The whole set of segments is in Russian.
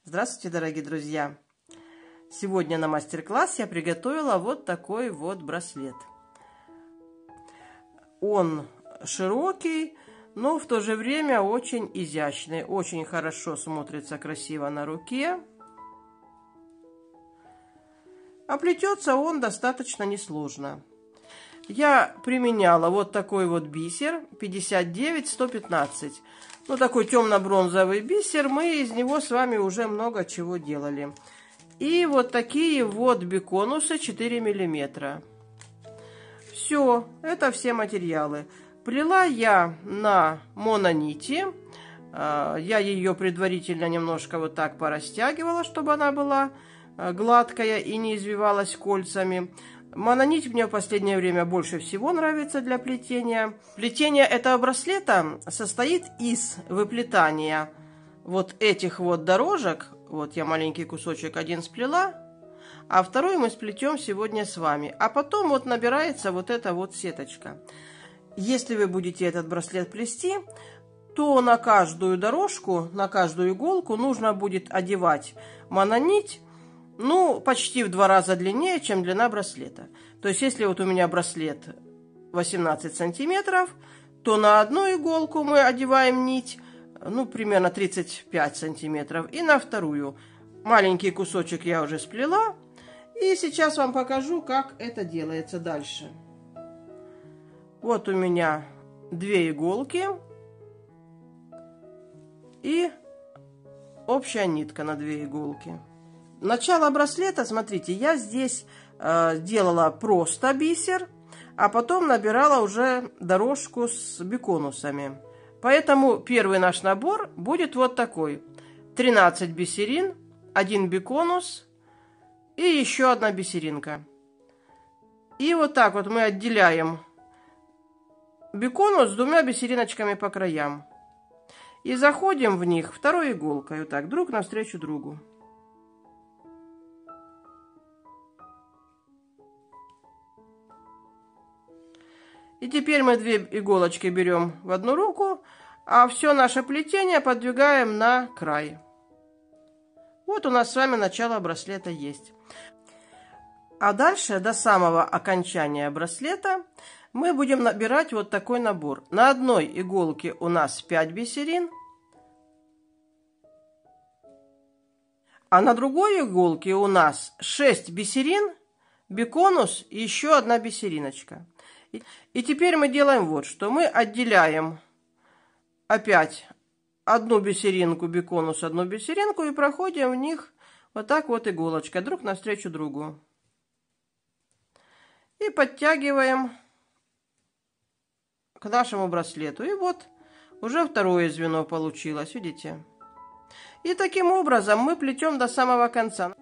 Здравствуйте, дорогие друзья! Сегодня на мастер-класс я приготовила вот такой вот браслет. Он широкий, но в то же время очень изящный, очень хорошо смотрится красиво на руке. А плетется он достаточно несложно. Я применяла вот такой вот бисер 59-115. Ну, такой темно-бронзовый бисер. Мы из него с вами уже много чего делали. И вот такие вот биконусы 4 миллиметра. Все, это все материалы. Плела я на мононити. Я ее предварительно немножко вот так порастягивала, чтобы она была гладкая и не извивалась кольцами. Мононить мне в последнее время больше всего нравится для плетения. Плетение этого браслета состоит из выплетания вот этих вот дорожек. Вот я маленький кусочек один сплела, а второй мы сплетем сегодня с вами. А потом вот набирается вот эта вот сеточка. Если вы будете этот браслет плести, то на каждую дорожку, на каждую иголку нужно будет одевать мононить, ну, почти в 2 раза длиннее, чем длина браслета. То есть, если вот у меня браслет 18 сантиметров, то на одну иголку мы одеваем нить, ну, примерно 35 сантиметров. И на вторую. Маленький кусочек я уже сплела. И сейчас вам покажу, как это делается дальше. Вот у меня 2 иголки. И общая нитка на 2 иголки. Начало браслета, смотрите, я здесь делала просто бисер, а потом набирала уже дорожку с биконусами. Поэтому первый наш набор будет вот такой. 13 бисерин, 1 биконус и еще 1 бисеринка. И вот так вот мы отделяем биконус с 2 бисериночками по краям. И заходим в них второй иголкой, вот так, друг навстречу другу. И теперь мы 2 иголочки берем в одну руку, а все наше плетение подвигаем на край. Вот у нас с вами начало браслета есть. А дальше, до самого окончания браслета, мы будем набирать вот такой набор. На одной иголке у нас 5 бисерин, а на другой иголке у нас 6 бисерин, биконус и еще 1 бисериночка. И теперь мы делаем вот что. Мы отделяем опять 1 бисеринку, биконус, 1 бисеринку и проходим в них вот так вот иголочкой, друг навстречу другу. И подтягиваем к нашему браслету. И вот уже второе звено получилось, видите? И таким образом мы плетем до самого конца.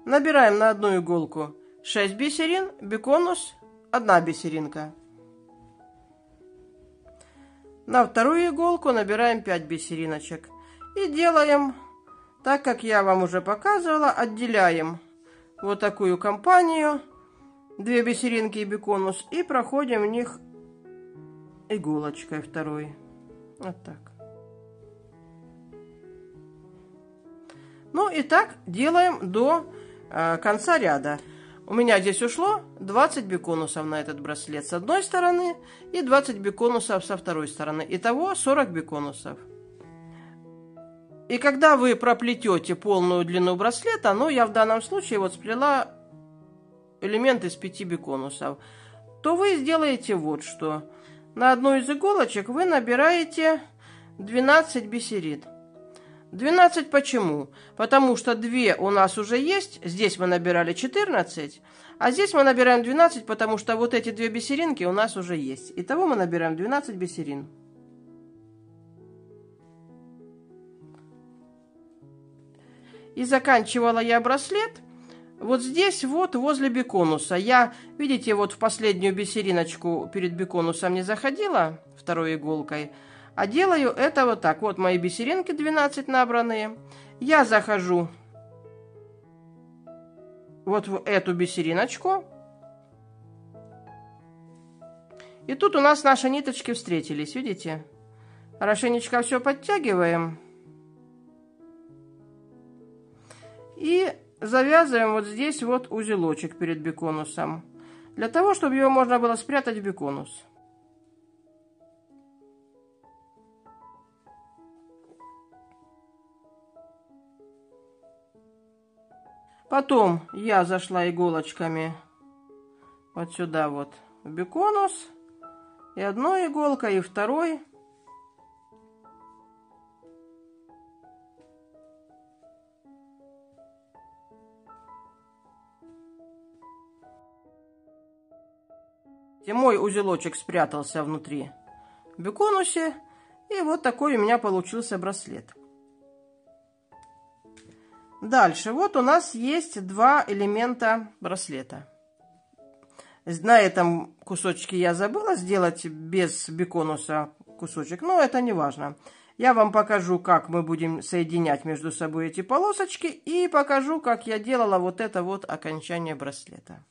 Набираем на одну иголку 6 бисерин, биконус, 1 бисеринка. На вторую иголку набираем 5 бисериночек. И делаем так, как я вам уже показывала. Отделяем вот такую компанию, 2 бисеринки и биконус. И проходим в них иголочкой второй. Вот так. Ну и так делаем до конца ряда. У меня здесь ушло 20 биконусов на этот браслет с одной стороны и 20 биконусов со второй стороны. Итого 40 биконусов. И когда вы проплетете полную длину браслета, ну я в данном случае вот сплела элемент из 5 биконусов, то вы сделаете вот что. На одну из иголочек вы набираете 12 бисерин. 12 почему? Потому что 2 у нас уже есть, здесь мы набирали 14, а здесь мы набираем 12, потому что вот эти 2 бисеринки у нас уже есть. Итого мы набираем 12 бисерин. И заканчивала я браслет вот здесь вот возле биконуса. Я, видите, вот в последнюю бисериночку перед биконусом не заходила второй иголкой, а делаю это вот так. Вот мои бисеринки 12 набранные. Я захожу вот в эту бисериночку. И тут у нас наши ниточки встретились, видите? Хорошенечко все подтягиваем. И завязываем вот здесь вот узелочек перед биконусом, для того, чтобы его можно было спрятать в биконус. Потом я зашла иголочками вот сюда вот в биконус. И одной иголкой, и второй. Мой узелочек спрятался внутри в биконусе. И вот такой у меня получился браслет. Дальше, вот у нас есть два элемента браслета. На этом кусочке я забыла сделать без биконуса кусочек, но это не важно. Я вам покажу, как мы будем соединять между собой эти полосочки, и покажу, как я делала вот это вот окончание браслета.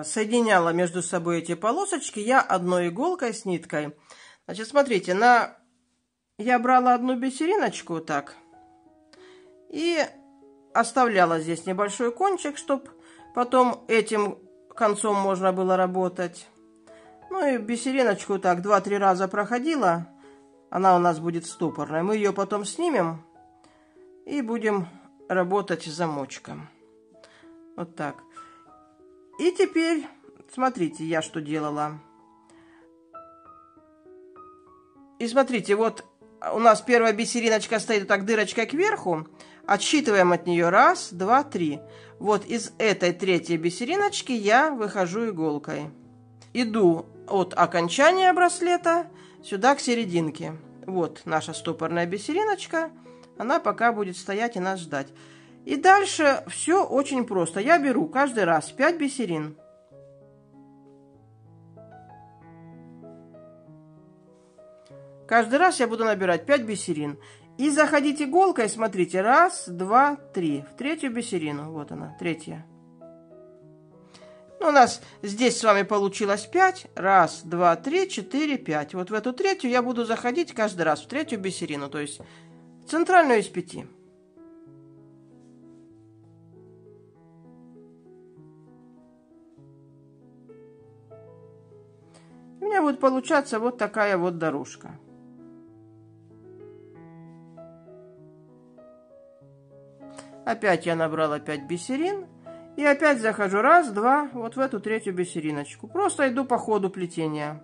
Соединяла между собой эти полосочки я одной иголкой с ниткой. Значит, смотрите, я брала одну бисериночку так и оставляла здесь небольшой кончик, чтобы потом этим концом можно было работать. Ну и бисериночку так 2-3 раза проходила. Она у нас будет стопорная. Мы ее потом снимем и будем работать с замочком. Вот так. И теперь, смотрите, я что делала. И смотрите, вот у нас первая бисериночка стоит вот так дырочкой кверху. Отсчитываем от нее 1, 2, 3. Вот из этой третьей бисериночки я выхожу иголкой. Иду от окончания браслета сюда к серединке. Вот наша стопорная бисериночка. Она пока будет стоять и нас ждать. И дальше все очень просто. Я беру каждый раз 5 бисерин. Каждый раз я буду набирать 5 бисерин. И заходить иголкой, смотрите, 1, 2, 3. В третью бисерину. Вот она, третья. Ну, у нас здесь с вами получилось 5. 1, 2, 3, 4, 5. Вот в эту третью я буду заходить каждый раз в третью бисерину. То есть в центральную из 5. У меня будет получаться вот такая вот дорожка. Опять я набрала 5 бисерин. И опять захожу 1, 2, вот в эту третью бисериночку. Просто иду по ходу плетения.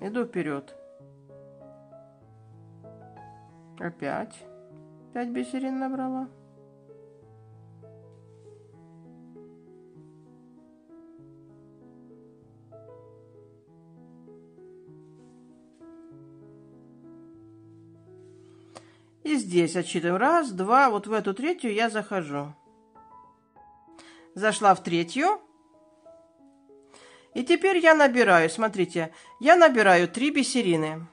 Иду вперед. Опять 5 бисерин набрала. И здесь отсчитываем 1, 2, вот в эту третью я захожу. Зашла в третью. И теперь я набираю, смотрите, я набираю 3 бисерины.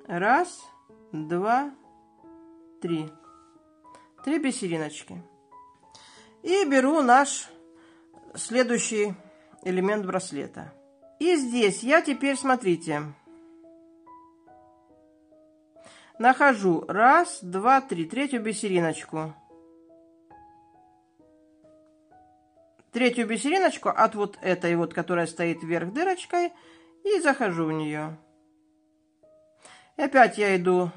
1, 2, 3. 3 бисериночки. И беру наш следующий элемент браслета. И здесь я теперь, смотрите, нахожу 1, 2, 3, третью бисериночку. Третью бисериночку от вот этой вот, которая стоит вверх дырочкой, и захожу в нее. И опять я иду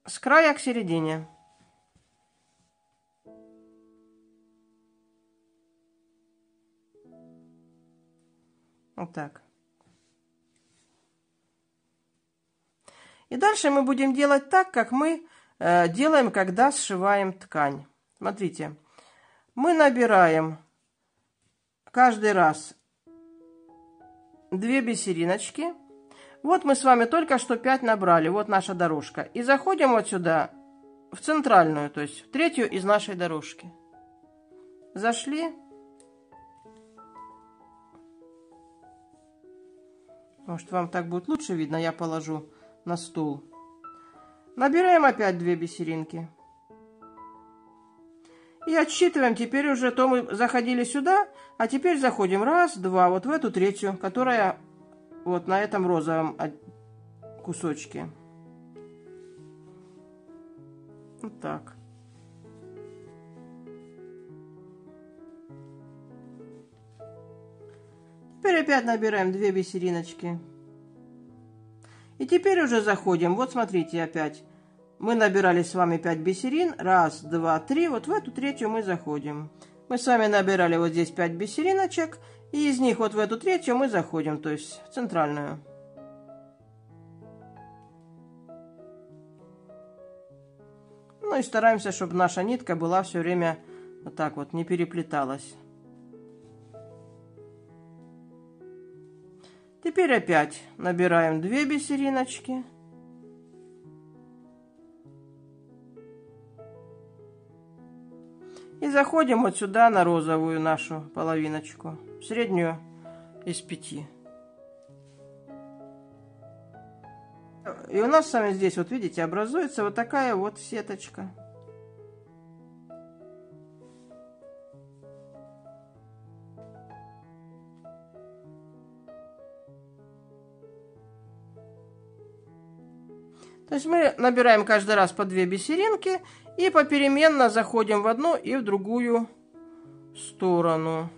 с края к середине. Вот так. И дальше мы будем делать так, как мы делаем, когда сшиваем ткань. Смотрите, мы набираем каждый раз 2 бисериночки. Вот мы с вами только что 5 набрали. Вот наша дорожка. И заходим вот сюда, в центральную, то есть в третью из нашей дорожки. Зашли. Может, вам так будет лучше видно, я положу на стол. Набираем опять 2 бисеринки. И отсчитываем. Теперь уже то мы заходили сюда, а теперь заходим 1, 2, вот в эту третью, которая вот на этом розовом кусочке. Вот так. Теперь опять набираем 2 бисериночки. И теперь уже заходим. Вот смотрите опять. Мы набирали с вами 5 бисерин. Раз, два, три. Вот в эту третью мы заходим. Мы с вами набирали вот здесь 5 бисериночек. И из них вот в эту третью мы заходим. То есть в центральную. Ну и стараемся, чтобы наша нитка была все время вот так вот, не переплеталась. Теперь опять набираем 2 бисериночки. И заходим вот сюда на розовую нашу половиночку, среднюю из 5. И у нас с вами здесь, вот видите, образуется вот такая вот сеточка. То есть мы набираем каждый раз по 2 бисеринки и попеременно заходим в одну и в другую сторону.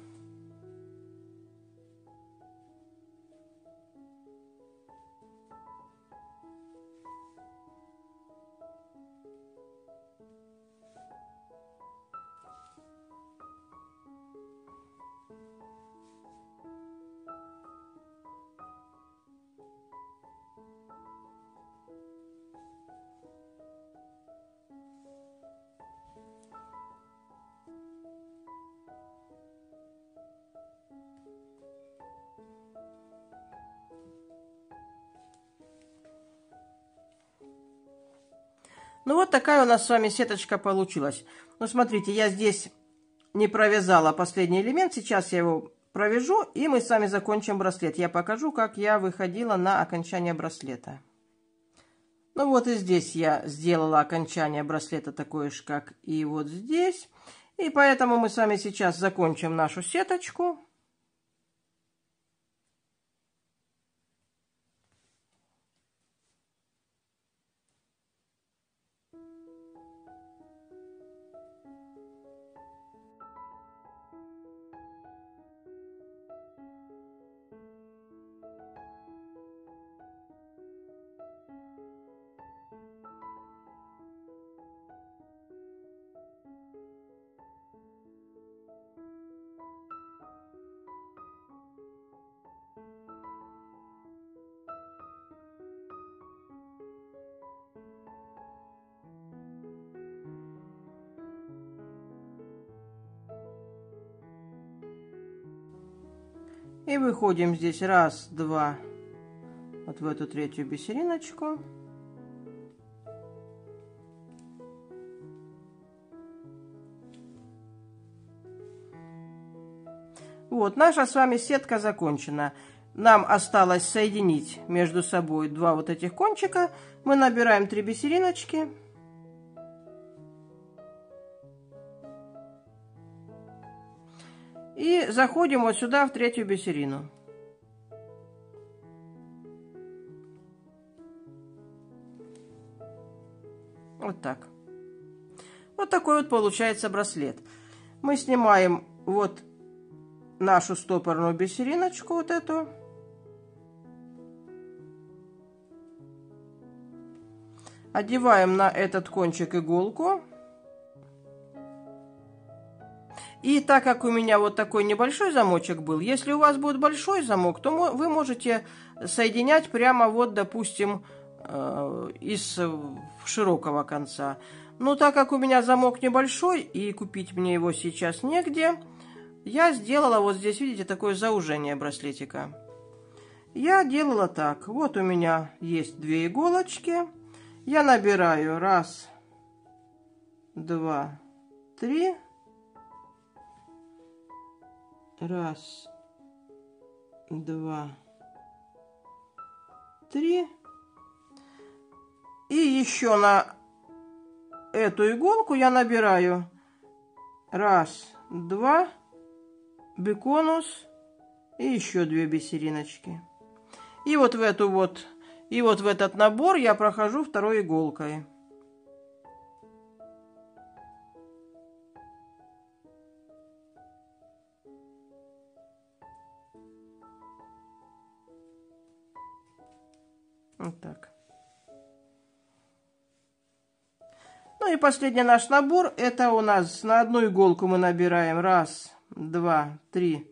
Ну вот такая у нас с вами сеточка получилась. Ну смотрите, я здесь не провязала последний элемент. Сейчас я его провяжу, и мы с вами закончим браслет. Я покажу, как я выходила на окончание браслета. Ну вот и здесь я сделала окончание браслета такое же, как и вот здесь. И поэтому мы с вами сейчас закончим нашу сеточку. И выходим здесь раз, два, вот в эту третью бисериночку. Вот, наша с вами сетка закончена. Нам осталось соединить между собой два вот этих кончика. Мы набираем 3 бисериночки. И заходим вот сюда в третью бисерину. Вот так. Вот такой вот получается браслет. Мы снимаем вот нашу стопорную бисериночку, вот эту. Одеваем на этот кончик иголку. И так как у меня вот такой небольшой замочек был, если у вас будет большой замок, то вы можете соединять прямо вот, допустим, из широкого конца. Но так как у меня замок небольшой, и купить мне его сейчас негде, я сделала вот здесь, видите, такое заужение браслетика. Я делала так. Вот у меня есть 2 иголочки. Я набираю раз, два, три. Раз, два, три. И еще на эту иголку я набираю раз, два, биконус и еще 2 бисериночки. И вот в эту вот, и вот в этот набор я прохожу второй иголкой. Вот так. Ну и последний наш набор. Это у нас на одну иголку мы набираем 1, 2, 3,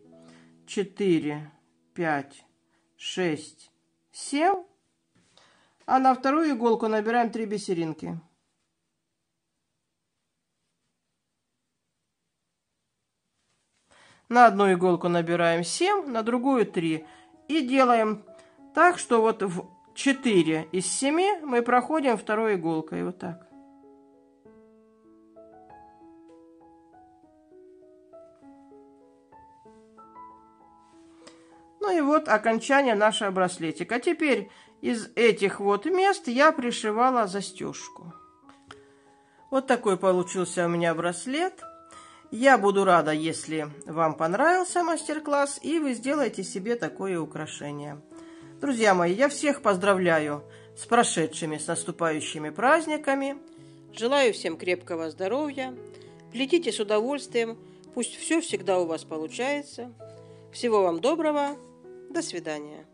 4, 5, 6, 7. А на вторую иголку набираем 3 бисеринки. На одну иголку набираем 7, на другую 3. И делаем так, что вот в 4 из 7 мы проходим второй иголкой. Вот так. Ну и вот окончание нашего браслетика. А теперь из этих вот мест я пришивала застежку. Вот такой получился у меня браслет. Я буду рада, если вам понравился мастер-класс и вы сделаете себе такое украшение. Друзья мои, я всех поздравляю с прошедшими, с наступающими праздниками. Желаю всем крепкого здоровья. Плетите с удовольствием. Пусть все всегда у вас получается. Всего вам доброго. До свидания.